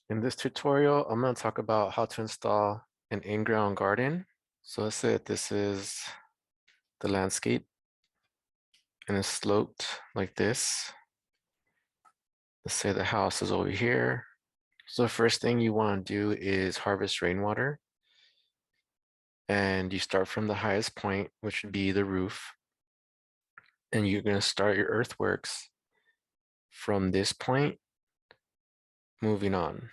In this tutorial, I'm going to talk about how to install an in-ground garden. So let's say that this is the landscape and it's sloped like this. Let's say the house is over here. So the first thing you want to do is harvest rainwater. And you start from the highest point, which would be the roof. And you're going to start your earthworks from this point, moving on.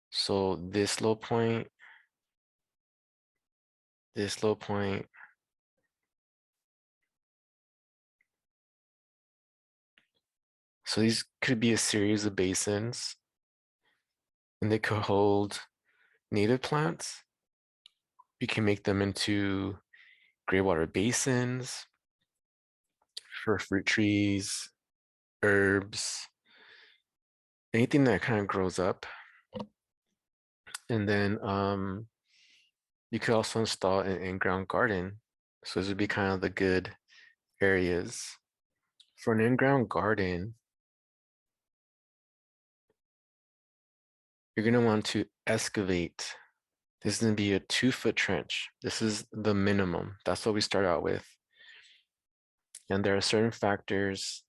So this low point, this low point, so these could be a series of basins, and they could hold native plants. You can make them into gray water basins for fruit trees, herbs, anything that kind of grows up. And then you could also install an in-ground garden. So this would be kind of the good areas. For an in-ground garden, you're going to want to excavate. This is going to be a 2-foot trench. This is the minimum. That's what we start out with. And there are certain factors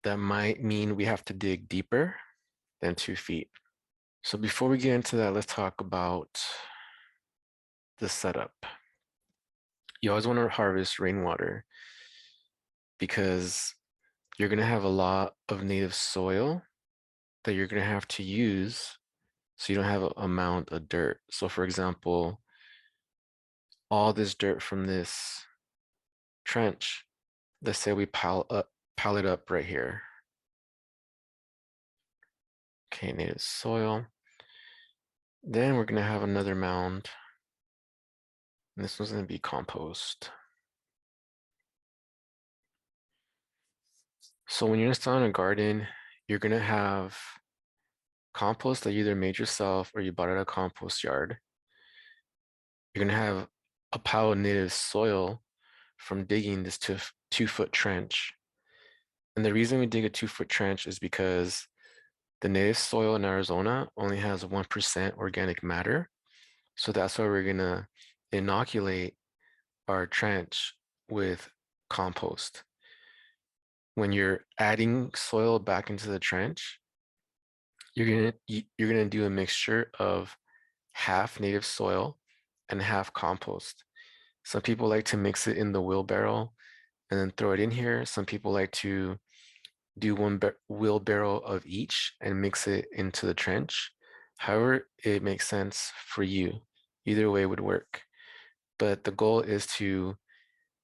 that might mean we have to dig deeper than 2 feet. So before we get into that, let's talk about the setup. You always want to harvest rainwater because you're going to have a lot of native soil that you're going to have to use so you don't have an amount of dirt. So for example, all this dirt from this trench, let's say we pile it up right here. Okay, native soil. Then we're going to have another mound. And this one's going to be compost. So when you're installing a garden, you're going to have compost that you either made yourself or you bought at a compost yard. You're going to have a pile of native soil from digging this 2-foot trench. And the reason we dig a 2-foot trench is because the native soil in Arizona only has 1% organic matter. So that's why we're going to inoculate our trench with compost. When you're adding soil back into the trench, you're gonna do a mixture of half native soil and half compost. Some people like to mix it in the wheelbarrow and then throw it in here. Some people like to do one wheelbarrow of each and mix it into the trench. However, it makes sense for you. Either way would work. But the goal is to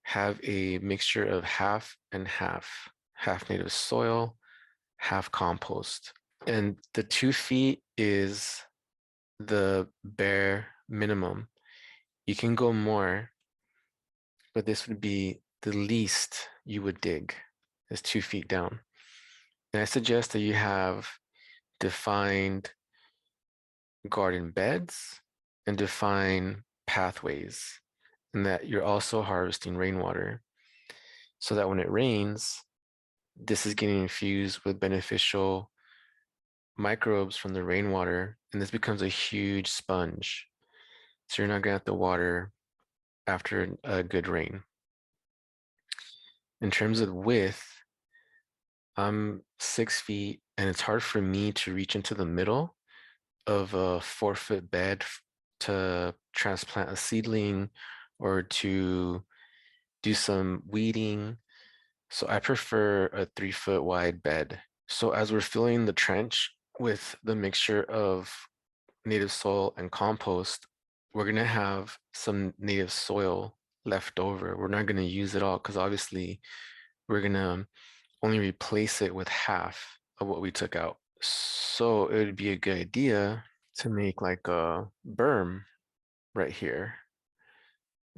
have a mixture of half and half native soil, half compost. And the 2 feet is the bare minimum. You can go more, but this would be the least you would dig is 2 feet down. And I suggest that you have defined garden beds and define pathways, and that you're also harvesting rainwater so that when it rains, this is getting infused with beneficial microbes from the rainwater, and this becomes a huge sponge. So you're not gonna have to water after a good rain. In terms of width, I'm 6 feet, and it's hard for me to reach into the middle of a 4-foot bed to transplant a seedling or to do some weeding. So I prefer a 3-foot wide bed. So as we're filling the trench with the mixture of native soil and compost, we're gonna have some native soil left over. We're not gonna use it all because obviously we're gonna only replace it with half of what we took out. So it would be a good idea to make like a berm right here.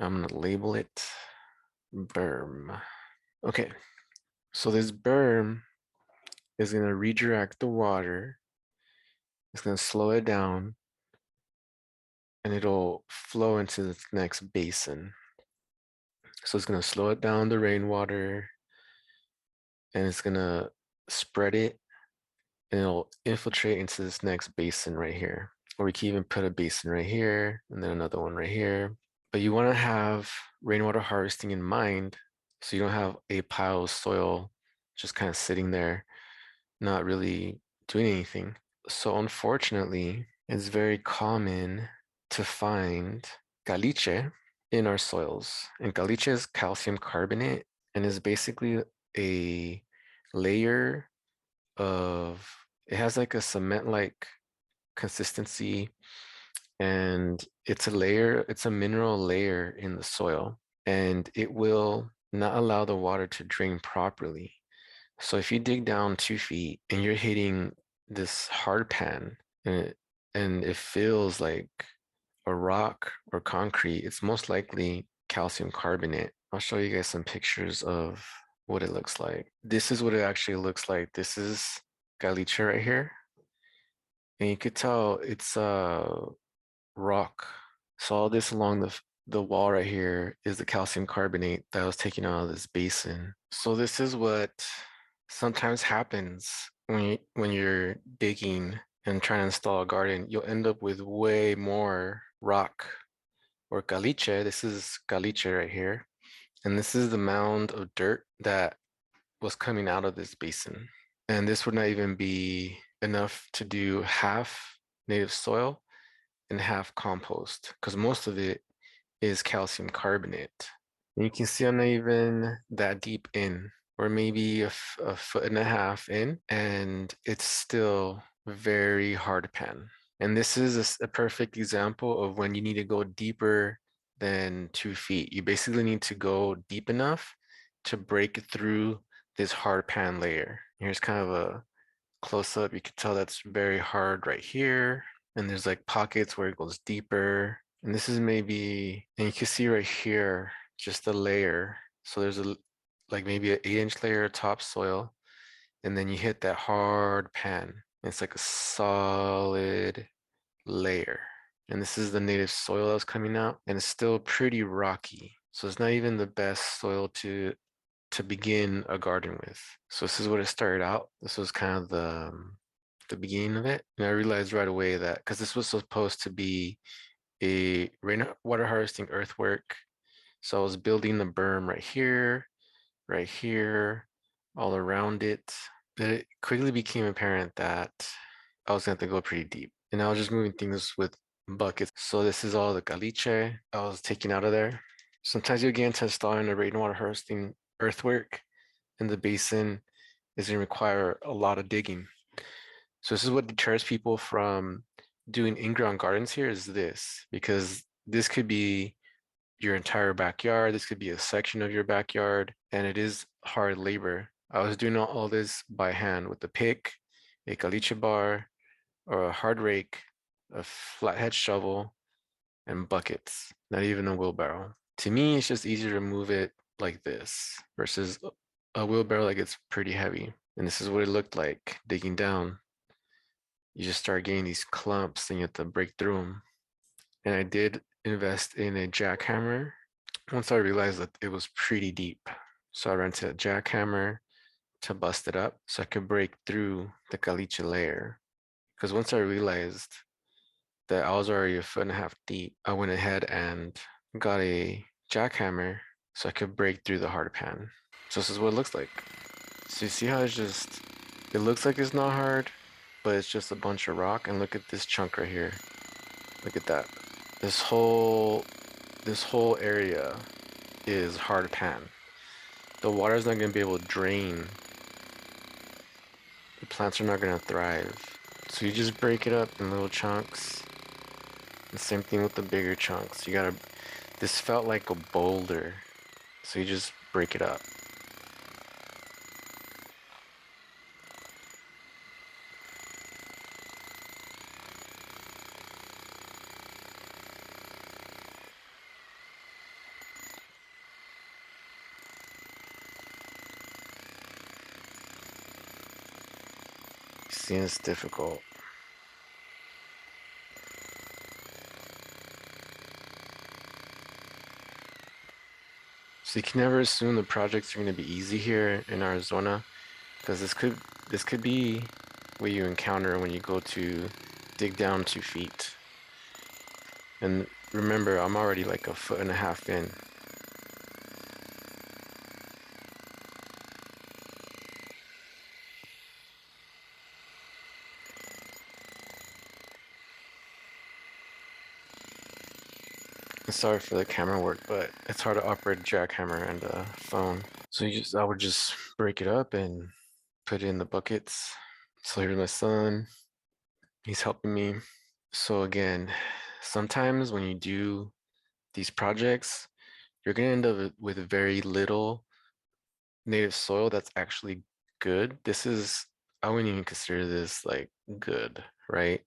I'm gonna label it berm. Okay, so this berm is gonna redirect the water. It's gonna slow it down and it'll flow into the next basin. So it's gonna slow it down the rainwater and it's gonna spread it and it'll infiltrate into this next basin right here. Or we can even put a basin right here and then another one right here. But you want to have rainwater harvesting in mind so you don't have a pile of soil just kind of sitting there, not really doing anything. So unfortunately, it's very common to find caliche in our soils. And caliche is calcium carbonate and is basically a layer of, it has like a cement-like consistency, and it's a layer, it's a mineral layer in the soil, and it will not allow the water to drain properly. So if you dig down 2 feet and you're hitting this hard pan and it feels like a rock or concrete, it's most likely calcium carbonate. I'll show you guys some pictures of what it looks like. This is what it actually looks like. This is caliche right here. And you could tell it's rock. So all this along the wall right here is the calcium carbonate that was taken out of this basin. So this is what sometimes happens when you're digging and trying to install a garden. You'll end up with way more rock or caliche. This is caliche right here. And this is the mound of dirt that was coming out of this basin. And this would not even be enough to do half native soil and half compost, because most of it is calcium carbonate. And you can see I'm not even that deep in, or maybe a foot and a half in, and it's still very hard pan. And this is a perfect example of when you need to go deeper than 2 feet. You basically need to go deep enough to break through this hard pan layer. Here's kind of a close up. You can tell that's very hard right here. And there's like pockets where it goes deeper. And this is maybe, and you can see right here, just a layer. So there's like maybe an 8-inch layer of topsoil. And then you hit that hard pan. It's like a solid layer. And this is the native soil that's coming out, and it's still pretty rocky. So it's not even the best soil to begin a garden with. So this is what it started out. This was kind of the beginning of it. And I realized right away that because this was supposed to be a rainwater harvesting earthwork. So I was building the berm right here, all around it. But it quickly became apparent that I was going to have to go pretty deep. And I was just moving things with buckets. So this is all the caliche I was taking out of there. Sometimes you'll get into installing a rainwater harvesting earthwork, and the basin is going to require a lot of digging. So this is what deters people from doing in-ground gardens here, is this, because this could be your entire backyard. This could be a section of your backyard, and it is hard labor. I was doing all this by hand with a pick, a caliche bar, or a hard rake, a flathead shovel, and buckets, not even a wheelbarrow. To me, it's just easier to move it like this versus a wheelbarrow that gets pretty heavy. And this is what it looked like digging down. You just start getting these clumps and you have to break through them. And I did invest in a jackhammer once I realized that it was pretty deep. So I rented a jackhammer to bust it up so I could break through the caliche layer. Because once I realized that I was already a foot and a half deep, I went ahead and got a jackhammer so I could break through the hard pan. So this is what it looks like. So you see how it's just, it looks like it's not hard, but it's just a bunch of rock. And look at this chunk right here. Look at that. This whole area is hard pan. The water's not gonna be able to drain. The plants are not gonna thrive. So you just break it up in little chunks. And same thing with the bigger chunks. This felt like a boulder. So you just break it up. See, it's difficult. So you can never assume the projects are going to be easy here in Arizona, because this could be what you encounter when you go to dig down 2 feet. And remember, I'm already like a foot and a half in. Sorry for the camera work, but it's hard to operate a jackhammer and a phone. So I would just break it up and put it in the buckets. So here's my son. He's helping me. So again, sometimes when you do these projects, you're gonna end up with very little native soil that's actually good. I wouldn't even consider this like good, right?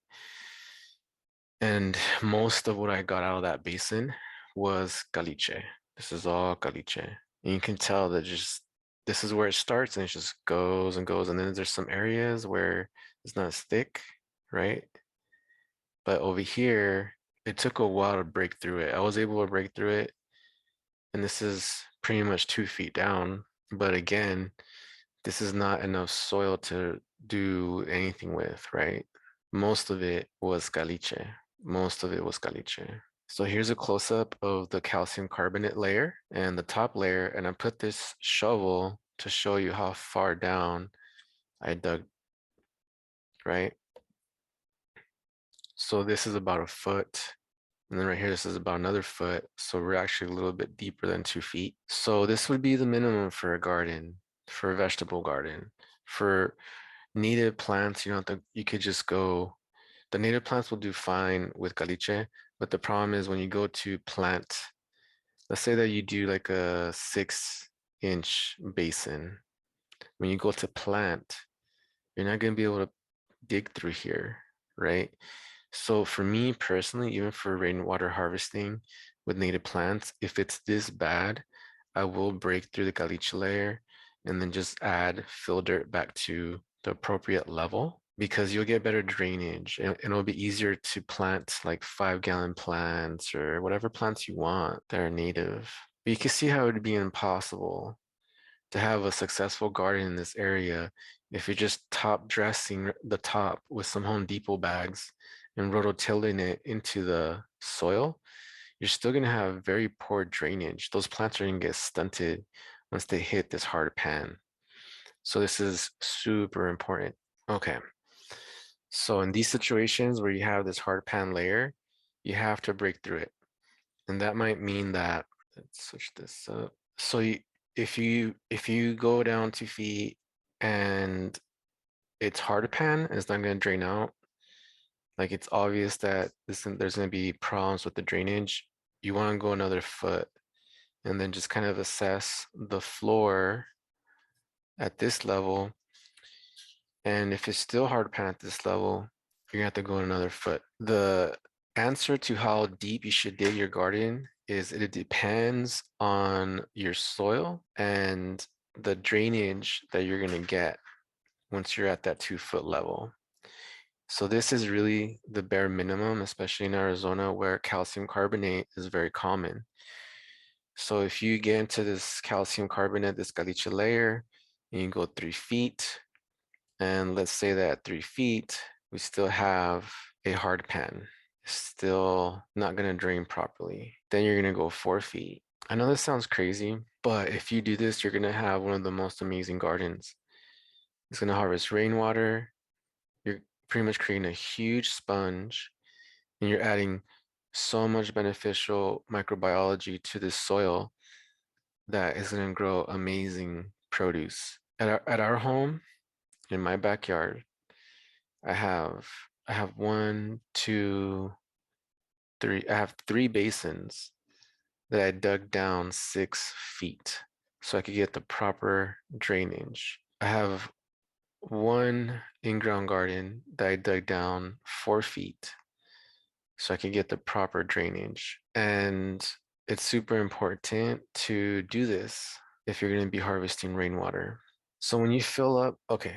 And most of what I got out of that basin was caliche. This is all caliche. And you can tell that just this is where it starts and it just goes and goes. And then there's some areas where it's not as thick, right? But over here, it took a while to break through it. I was able to break through it, and this is pretty much 2 feet down. But again, this is not enough soil to do anything with, right? Most of it was caliche. Most of it was caliche. So here's a close-up of the calcium carbonate layer and the top layer, and I put this shovel to show you how far down I dug, right? So this is about a foot. And then right here, this is about another foot. So we're actually a little bit deeper than 2 feet. So this would be the minimum for a garden, for a vegetable garden. For native plants, you could just go, the native plants will do fine with caliche, but the problem is when you go to plant, let's say that you do like a 6-inch basin. When you go to plant, you're not going to be able to dig through here, right? So for me personally, even for rainwater harvesting with native plants, if it's this bad, I will break through the caliche layer and then just add fill dirt back to the appropriate level because you'll get better drainage and it'll be easier to plant like 5-gallon plants or whatever plants you want that are native. But you can see how it would be impossible to have a successful garden in this area if you're just top dressing the top with some Home Depot bags and rototilling it into the soil, you're still going to have very poor drainage. Those plants are going to get stunted once they hit this hard pan. So this is super important. Okay. So in these situations where you have this hard pan layer, you have to break through it. And that might mean that, let's switch this up. So if you go down 2 feet and it's hard pan and it's not going to drain out, like it's obvious that there's going to be problems with the drainage, you want to go another foot and then just kind of assess the floor at this level. And if it's still hard pan at this level, you're gonna have to go another foot. The answer to how deep you should dig your garden is it depends on your soil and the drainage that you're gonna get once you're at that 2-foot level. So this is really the bare minimum, especially in Arizona where calcium carbonate is very common. So if you get into this calcium carbonate, this caliche layer, and you go 3 feet, and let's say that at 3 feet, we still have a hard pan. It's still not gonna drain properly. Then you're gonna go 4 feet. I know this sounds crazy, but if you do this, you're gonna have one of the most amazing gardens. It's gonna harvest rainwater. You're pretty much creating a huge sponge, and you're adding so much beneficial microbiology to this soil that is gonna grow amazing produce. At our home, in my backyard, I have I have one, two, three. I have 3 basins that I dug down 6 feet so I could get the proper drainage. I have one in-ground garden that I dug down 4 feet so I could get the proper drainage. And it's super important to do this if you're going to be harvesting rainwater. So when you fill up, okay,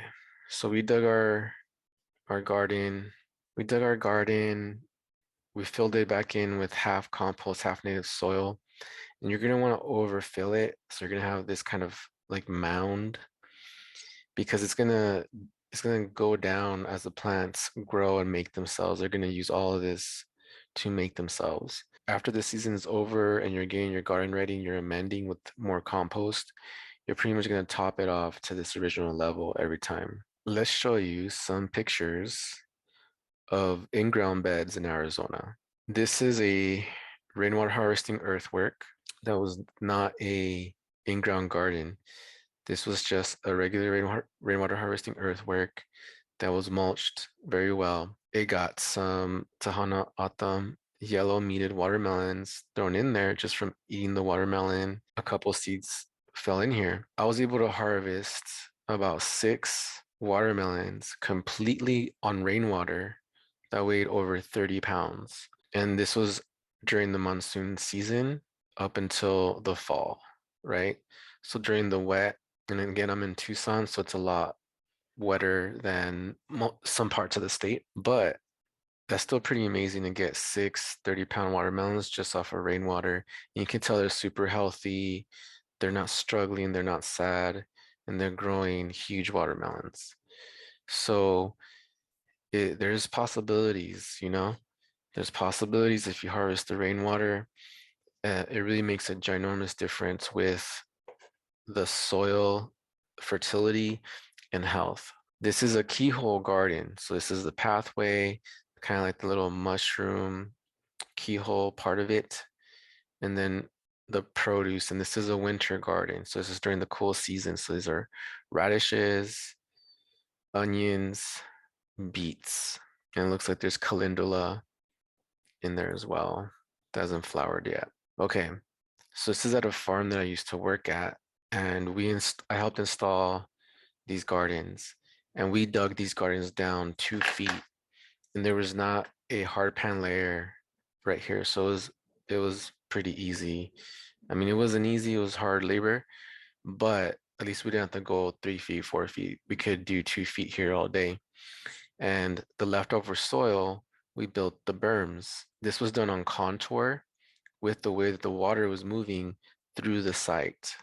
so we dug our garden. We dug our garden. We filled it back in with half compost, half native soil. And you're going to want to overfill it. So you're going to have this kind of like mound because it's going to it's going to go down as the plants grow and make themselves. They're going to use all of this to make themselves. After the season is over and you're getting your garden ready and you're amending with more compost, you're pretty much going to top it off to this original level every time. Let's show you some pictures of in-ground beds in Arizona. This is a rainwater harvesting earthwork that was not a in-ground garden. This was just a regular rainwater harvesting earthwork that was mulched very well. It got some Tahana Atam yellow meated watermelons thrown in there just from eating the watermelon. A couple seeds fell in here. I was able to harvest about 6 watermelons completely on rainwater that weighed over 30 pounds. And this was during the monsoon season up until the fall, right? So during the wet, and again, I'm in Tucson, so it's a lot wetter than some parts of the state, but that's still pretty amazing to get 6 30-pound watermelons just off of rainwater. And you can tell they're super healthy, they're not struggling, they're not sad, and they're growing huge watermelons. So there's possibilities, you know? There's possibilities if you harvest the rainwater. It really makes a ginormous difference with the soil fertility and health. This is a keyhole garden. So this is the pathway, kind of like the little mushroom keyhole part of it. And then the produce, and this is a winter garden. So this is during the cool season. So these are radishes, onions, beets. And it looks like there's calendula in there as well. That hasn't flowered yet. Okay, so this is at a farm that I used to work at, and I helped install these gardens, and we dug these gardens down 2 feet, and there was not a hard pan layer right here, so it was pretty easy. I mean, it wasn't easy; it was hard labor, but at least we didn't have to go 3 feet, 4 feet. We could do 2 feet here all day. And the leftover soil, we built the berms. This was done on contour with the way that the water was moving through the site.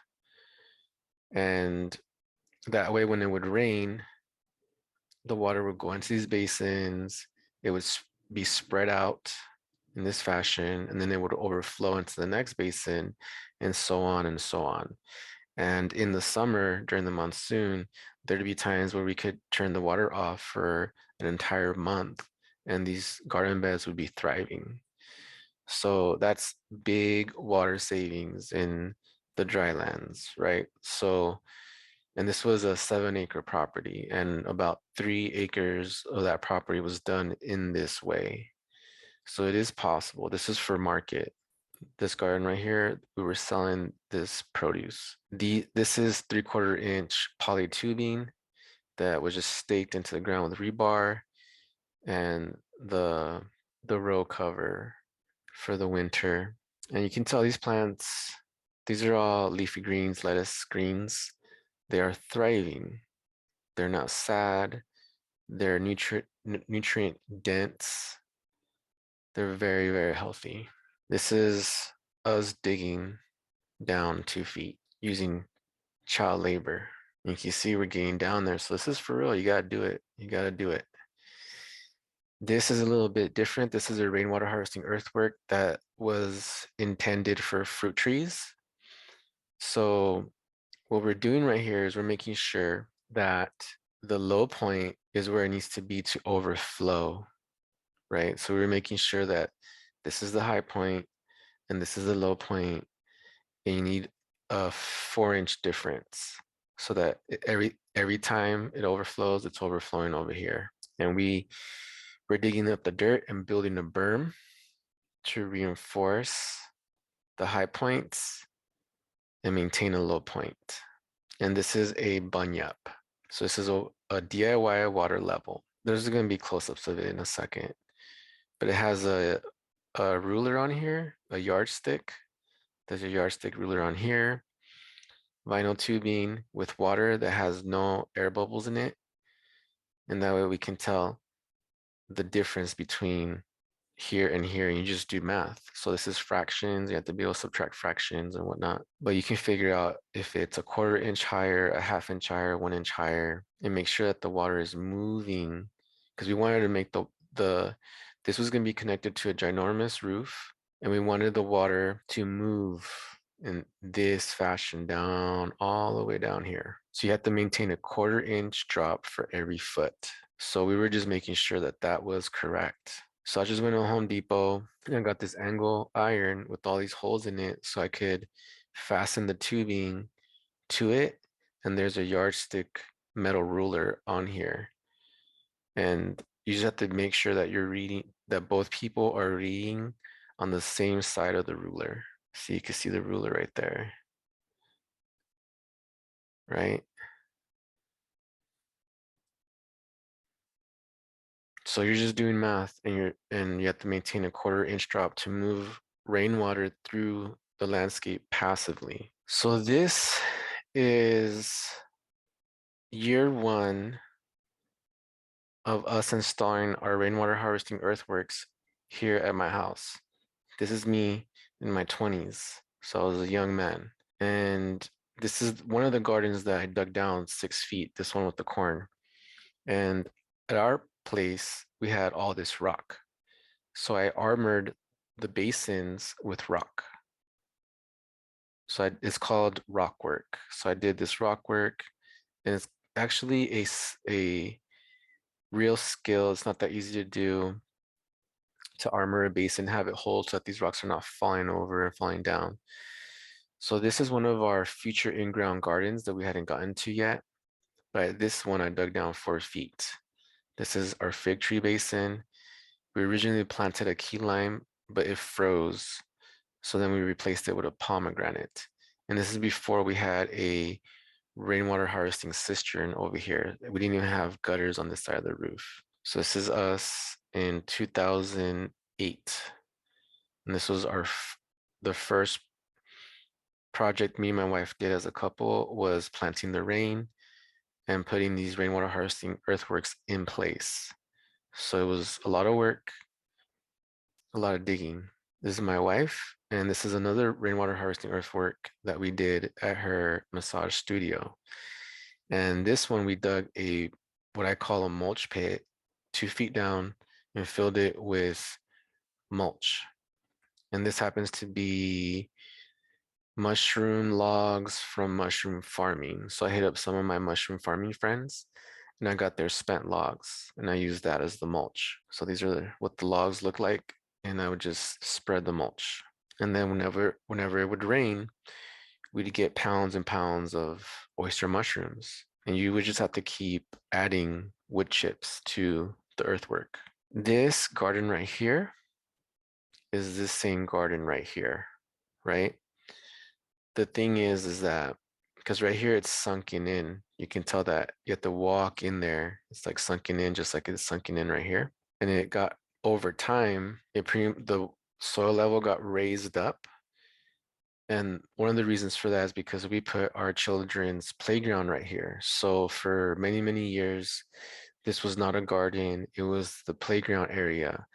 And that way, when it would rain, the water would go into these basins. It would be spread out in this fashion, and then it would overflow into the next basin, and so on and so on. And in the summer, during the monsoon, there'd be times where we could turn the water off for an entire month, and these garden beds would be thriving. So that's big water savings in the drylands, right? So, and this was a 7 acre property, and about 3 acres of that property was done in this way. So it is possible. This is for market. This garden right here, we were selling this produce. This is 3/4 inch poly tubing that was just staked into the ground with rebar, and the row cover for the winter. And you can tell these plants, these are all leafy greens, lettuce greens. They are thriving. They're not sad. They're nutrient dense. They're very, very healthy. This is us digging down 2 feet using child labor. You can see we're getting down there. So this is for real. You gotta do it. You gotta do it. This is a little bit different. This is a rainwater harvesting earthwork that was intended for fruit trees. So what we're doing right here is we're making sure that the low point is where it needs to be to overflow, right? So we're making sure that this is the high point and this is the low point, and you need a 4 inch difference so that every time it overflows, it's overflowing over here. And we're digging up the dirt and building a berm to reinforce the high points and maintain a low point. And this is a bunyip. So this is a DIY water level. There's going to be close-ups of it in a second, but it has a ruler on here, a yardstick. There's a yardstick ruler on here, vinyl tubing with water that has no air bubbles in it. And that way we can tell the difference between here and here, and you just do math. So this is fractions. You have to be able to subtract fractions and whatnot. But you can figure out if it's a quarter inch higher, a half inch higher, 1 inch higher, and make sure that the water is moving. Because we wanted to make this was going to be connected to a ginormous roof, and we wanted the water to move in this fashion down all the way down here. So you have to maintain a quarter inch drop for every foot. So we were just making sure that that was correct. So I just went to Home Depot and I got this angle iron with all these holes in it so I could fasten the tubing to it. And there's a yardstick metal ruler on here. And you just have to make sure that that both people are reading on the same side of the ruler. So you can see the ruler right there, right? So you're just doing math and you have to maintain a quarter inch drop to move rainwater through the landscape passively. So this is year one of us installing our rainwater harvesting earthworks here at my house. This is me in my 20s. So I was a young man. And this is one of the gardens that I dug down 6 feet, this one with the corn. And at our place, we had all this rock. So I armored the basins with rock. So it's called rock work. So I did this rock work, and it's actually a real skill. It's not that easy to do, to armor a basin, have it hold so that these rocks are not falling over and falling down. So this is one of our future in-ground gardens that we hadn't gotten to yet. But this one I dug down 4 feet. This is our fig tree basin. We originally planted a key lime, but it froze. So then we replaced it with a pomegranate. And this is before we had a rainwater harvesting cistern over here. We didn't even have gutters on this side of the roof. So this is us in 2008. And this was the first project me and my wife did as a couple, was planting the rain and putting these rainwater harvesting earthworks in place. So it was a lot of work, a lot of digging. This is my wife, and this is another rainwater harvesting earthwork that we did at her massage studio. And this one we dug what I call a mulch pit, 2 feet down, and filled it with mulch. And this happens to be mushroom logs from mushroom farming. So I hit up some of my mushroom farming friends and I got their spent logs and I used that as the mulch. So these are what the logs look like, and I would just spread the mulch. And then whenever it would rain, we'd get pounds and pounds of oyster mushrooms. And you would just have to keep adding wood chips to the earthwork. This garden right here is this same garden right here, right? The thing is that because right here it's sunken in, you can tell that you have to walk in there. It's like sunken in, just like it's sunken in right here. And it got over time, the soil level got raised up. And one of the reasons for that is because we put our children's playground right here. So for many, many years, this was not a garden, it was the playground area.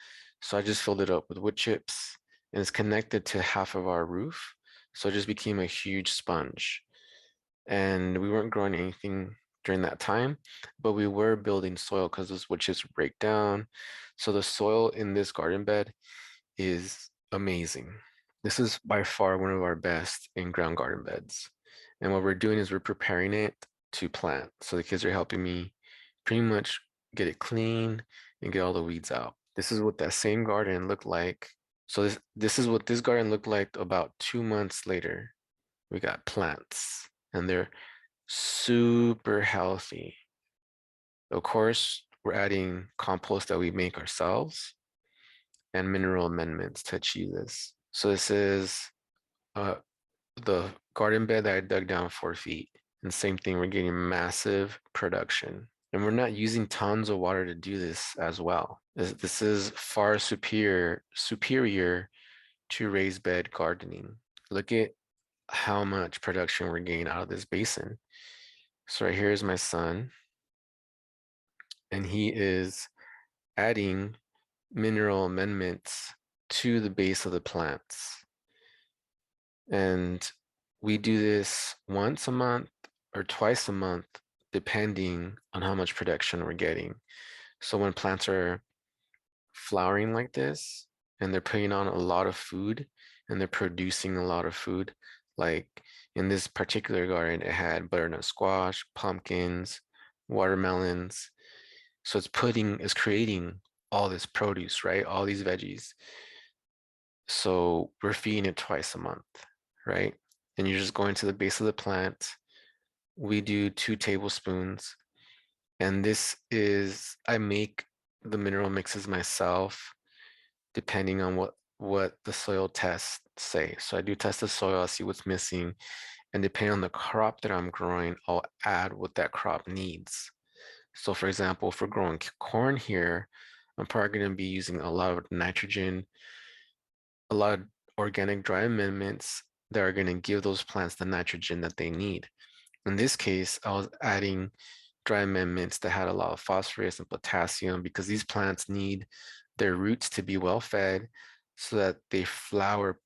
So I just filled it up with wood chips and it's connected to half of our roof. So it just became a huge sponge. And we weren't growing anything during that time, but we were building soil because those wood chips break down. So the soil in this garden bed is amazing. This is by far one of our best in-ground garden beds. And what we're doing is we're preparing it to plant. So the kids are helping me pretty much get it clean and get all the weeds out. This is what that same garden looked like. So this is what this garden looked like about 2 months later. We got plants and they're super healthy. Of course, we're adding compost that we make ourselves and mineral amendments to achieve this. So this is uh, the garden bed that I dug down 4 feet. And same thing, we're getting massive production. And we're not using tons of water to do this as well. This is far superior to raised bed gardening. Look at how much production we're getting out of this basin. So right here is my son, and he is adding mineral amendments to the base of the plants. And we do this once a month or twice a month, depending on how much production we're getting. So when plants are flowering like this and they're putting on a lot of food and they're producing a lot of food, like in this particular garden, it had butternut squash, pumpkins, watermelons. So it's creating all this produce, right? All these veggies. So we're feeding it twice a month, right? And you're just going to the base of the plant. We do 2 tablespoons. And this is, I make the mineral mixes myself, depending on what the soil tests say. So I do test the soil, I see what's missing, and depending on the crop that I'm growing, I'll add what that crop needs. So for example, if we're growing corn here, I'm probably going to be using a lot of nitrogen, a lot of organic dry amendments that are going to give those plants the nitrogen that they need. In this case, I was adding dry amendments that had a lot of phosphorus and potassium because these plants need their roots to be well fed so that they flower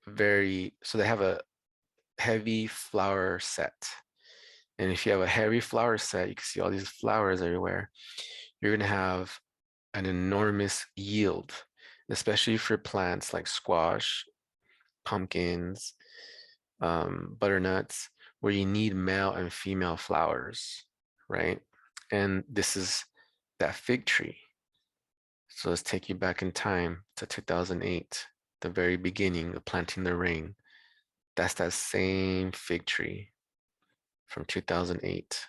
so they have a heavy flower set. And if you have a heavy flower set, you can see all these flowers everywhere, you're going to have an enormous yield, especially for plants like squash, pumpkins, butternuts, where you need male and female flowers, right? And this is that fig tree. So let's take you back in time to 2008, the very beginning of planting the ring. That's that same fig tree from 2008.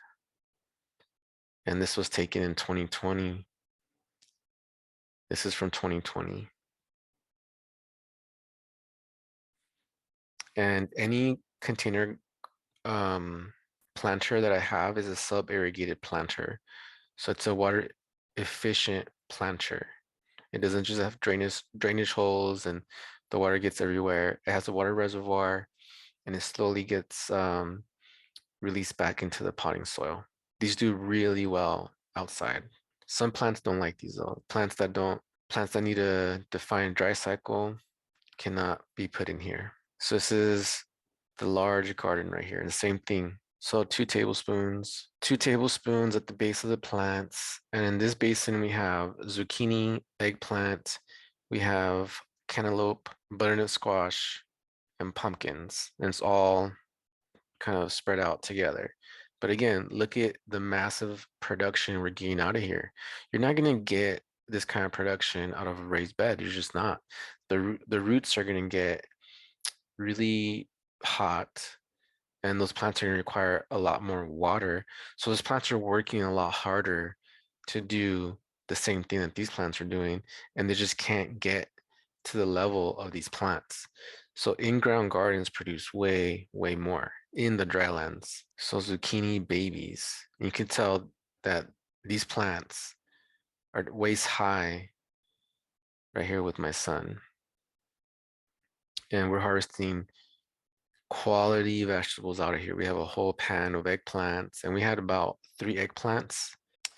And this was taken in 2020. This is from 2020. And any container planter that I have is a sub-irrigated planter. So it's a water efficient planter. It doesn't just have drainage holes and the water gets everywhere. It has a water reservoir and it slowly gets released back into the potting soil. These do really well outside. Some plants don't like these though. Plants that need a defined dry cycle cannot be put in here. So this is the large garden right here, and the same thing. So 2 tablespoons at the base of the plants. And in this basin, we have zucchini, eggplant, we have cantaloupe, butternut squash, and pumpkins. And it's all kind of spread out together. But again, look at the massive production we're getting out of here. You're not going to get this kind of production out of a raised bed. You're just not. The roots are going to get really hot and those plants are going to require a lot more water. So those plants are working a lot harder to do the same thing that these plants are doing, and they just can't get to the level of these plants. So in-ground gardens produce way, way more in the drylands. So zucchini babies, you can tell that these plants are waist high right here with my son. And we're harvesting quality vegetables out of here. We have a whole pan of eggplants, and we had about 3 eggplants,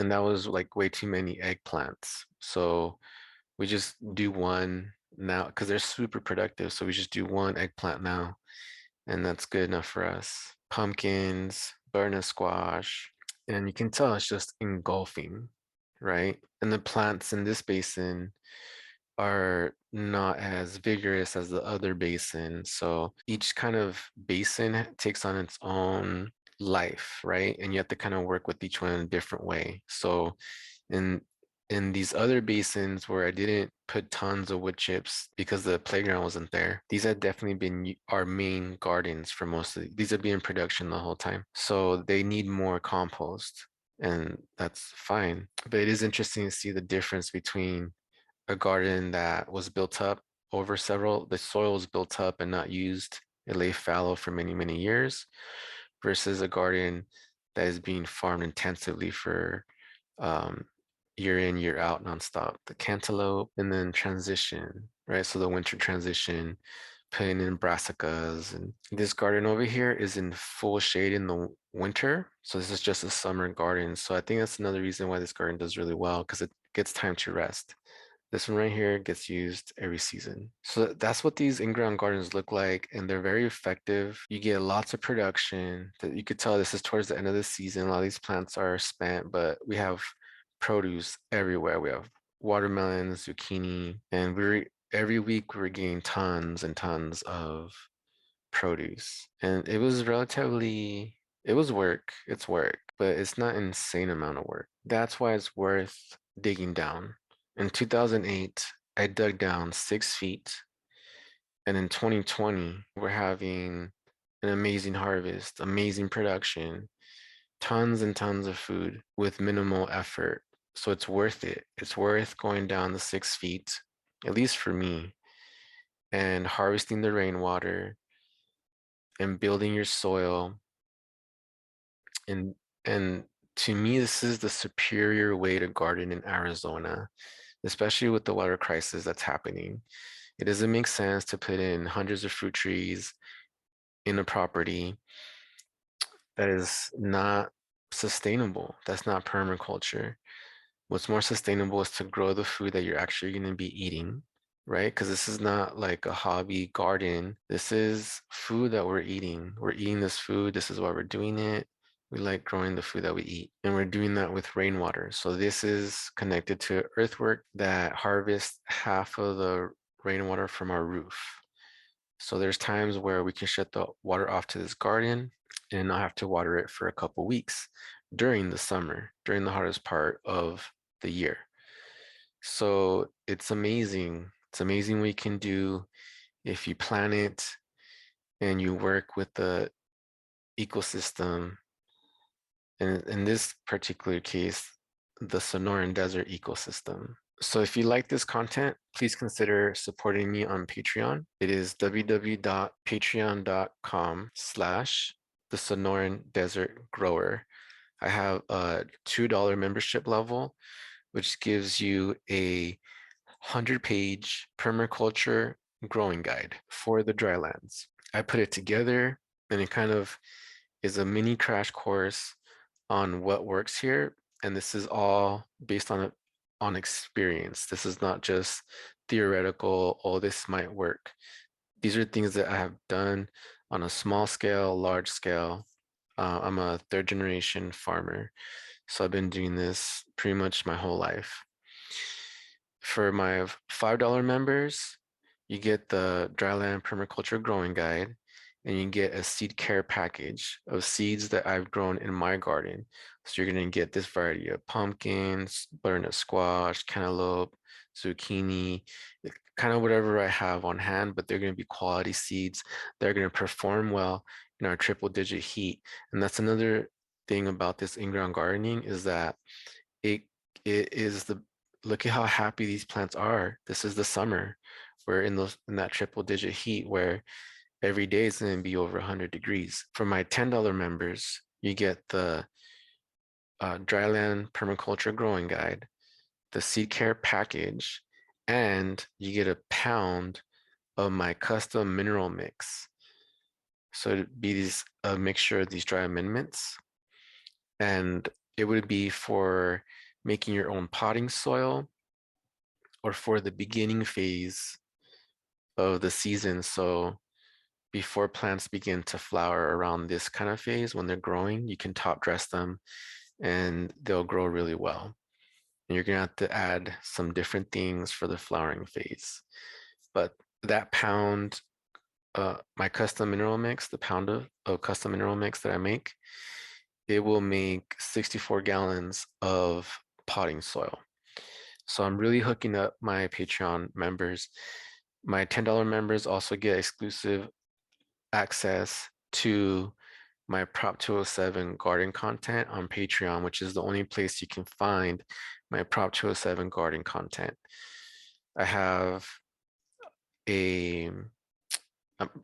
and that was like way too many eggplants. So we just do one now because they're super productive. So we just do one eggplant now, and that's good enough for us. Pumpkins, butternut squash, and you can tell it's just engulfing, right? And the plants in this basin are not as vigorous as the other basin. So each kind of basin takes on its own life, right? And you have to kind of work with each one in a different way. So in in these other basins where I didn't put tons of wood chips because the playground wasn't there, these have definitely been our main gardens for most of these have been in production the whole time. So they need more compost and that's fine. But it is interesting to see the difference between a garden that was built up over the soil was built up and not used. It lay fallow for many, many years versus a garden that is being farmed intensively for um, year in, year out, nonstop. The cantaloupe and then transition, right? So the winter transition, putting in brassicas. And this garden over here is in full shade in the winter. So this is just a summer garden. So I think that's another reason why this garden does really well because it gets time to rest. This one right here gets used every season. So that's what these in-ground gardens look like, and they're very effective. You get lots of production. That you could tell this is towards the end of the season. A lot of these plants are spent, but we have produce everywhere. We have watermelons, zucchini, and we're every week we're getting tons and tons of produce. And it was relatively, it was work, it's work, but it's not insane amount of work. That's why it's worth digging down. In 2008, I dug down 6 feet, and in 2020, we're having an amazing harvest, amazing production, tons and tons of food with minimal effort. So it's worth it. It's worth going down the 6 feet, at least for me, and harvesting the rainwater and building your soil. And and to me, this is the superior way to garden in Arizona, especially with the water crisis that's happening. It doesn't make sense to put in hundreds of fruit trees in a property that is not sustainable. That's not permaculture. What's more sustainable is to grow the food that you're actually going to be eating, right? Because this is not like a hobby garden. This is food that we're eating. We're eating this food. This is why we're doing it. We like growing the food that we eat, and we're doing that with rainwater. So this is connected to earthwork that harvests half of the rainwater from our roof. So there's times where we can shut the water off to this garden and not have to water it for a couple weeks during the summer, during the hottest part of the year. So it's amazing. It's amazing what you can do if you plan it and you work with the ecosystem. And in this particular case, the Sonoran Desert ecosystem. So if you like this content, please consider supporting me on Patreon. It is www.patreon.com/the Sonoran Desert Grower. I have a $2 membership level, which gives you a 100-page permaculture growing guide for the drylands. I put it together, and it kind of is a mini crash course on what works here. And this is all based on experience. This is not just theoretical, oh, this might work. These are things that I have done on a small scale, large scale. I'm a third generation farmer, so I've been doing this pretty much my whole life. For my $5 members, you get the Dryland Permaculture Growing Guide, and you get a seed care package of seeds that I've grown in my garden. So you're going to get this variety of pumpkins, butternut squash, cantaloupe, zucchini, kind of whatever I have on hand, but they're going to be quality seeds. They're going to perform well in our triple digit heat. And that's another thing about this in-ground gardening is that it it is the look at how happy these plants are. This is the summer. We're in that triple digit heat where every day is going to be over 100 degrees. For my $10 members, you get the Dryland Permaculture Growing Guide, the Seed Care Package, and you get a pound of my custom mineral mix. So it'd be a mixture of these dry amendments, and it would be for making your own potting soil or for the beginning phase of the season. So before plants begin to flower around this kind of phase, when they're growing, you can top dress them and they'll grow really well. And you're gonna have to add some different things for the flowering phase. But that pound, my custom mineral mix, the pound of custom mineral mix that I make, it will make 64 gallons of potting soil. So I'm really hooking up my Patreon members. My $10 members also get exclusive access to my Prop 207 garden content on Patreon, which is the only place you can find my Prop 207 garden content. I have a,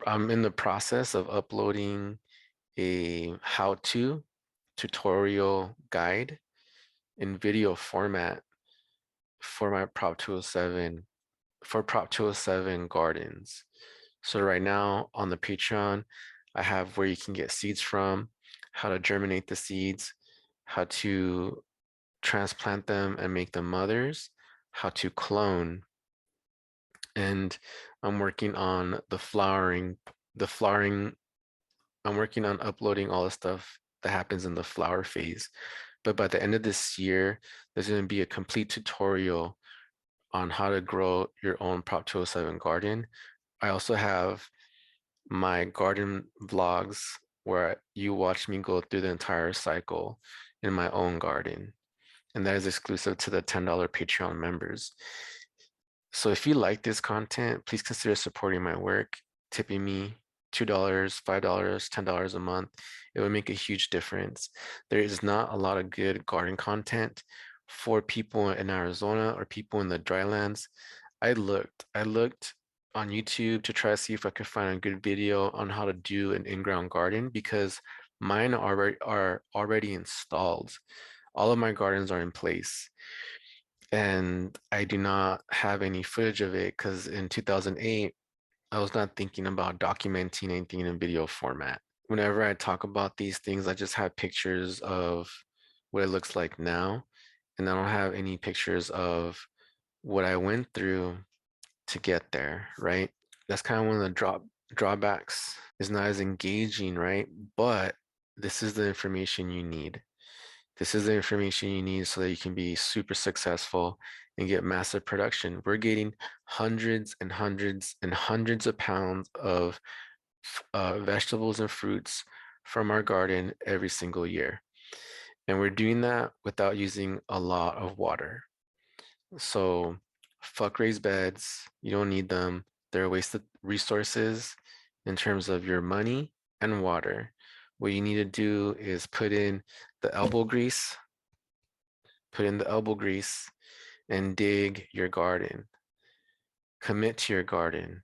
I'm in the process of uploading a how-to tutorial guide in video format for my Prop 207 for Prop 207 gardens. So right now on the Patreon, I have where you can get seeds from, how to germinate the seeds, how to transplant them and make them mothers, how to clone, and I'm working on the flowering. I'm working on uploading all the stuff that happens in the flower phase. But by the end of this year, there's going to be a complete tutorial on how to grow your own Prop 207 garden. I also have my garden vlogs where you watch me go through the entire cycle in my own garden. And that is exclusive to the $10 Patreon members. So if you like this content, please consider supporting my work, tipping me $2, $5, $10 a month. It would make a huge difference. There is not a lot of good garden content for people in Arizona or people in the drylands. I looked on YouTube to try to see if I could find a good video on how to do an in-ground garden because mine are already installed. All of my gardens are in place. And I do not have any footage of it because in 2008, I was not thinking about documenting anything in video format. Whenever I talk about these things, I just have pictures of what it looks like now, and I don't have any pictures of what I went through to get there, right? That's kind of one of the drawbacks. It's not as engaging, right? But this is the information you need. This is the information you need so that you can be super successful and get massive production. We're getting hundreds and hundreds and hundreds of pounds of vegetables and fruits from our garden every single year. And we're doing that without using a lot of water. So fuck raised beds. You don't need them. They're a waste of resources in terms of your money and water. What you need to do is put in the elbow grease and dig your garden. Commit to your garden.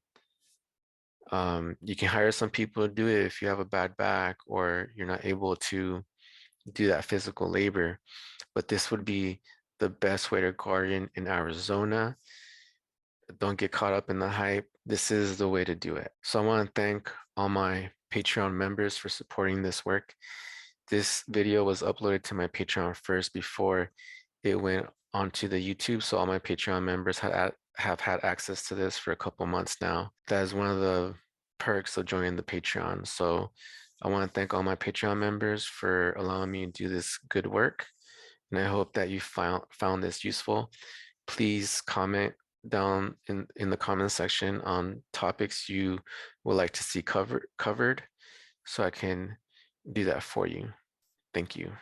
You can hire some people to do it if you have a bad back or you're not able to do that physical labor. But this would be the best way to garden in Arizona. Don't get caught up in the hype. This is the way to do it. So I want to thank all my Patreon members for supporting this work. This video was uploaded to my Patreon first before it went onto the YouTube. So all my Patreon members have had access to this for a couple months now. That is one of the perks of joining the Patreon. So I want to thank all my Patreon members for allowing me to do this good work. And I hope that you found this useful. Please comment down in the comment section on topics you would like to see covered so I can do that for you. Thank you.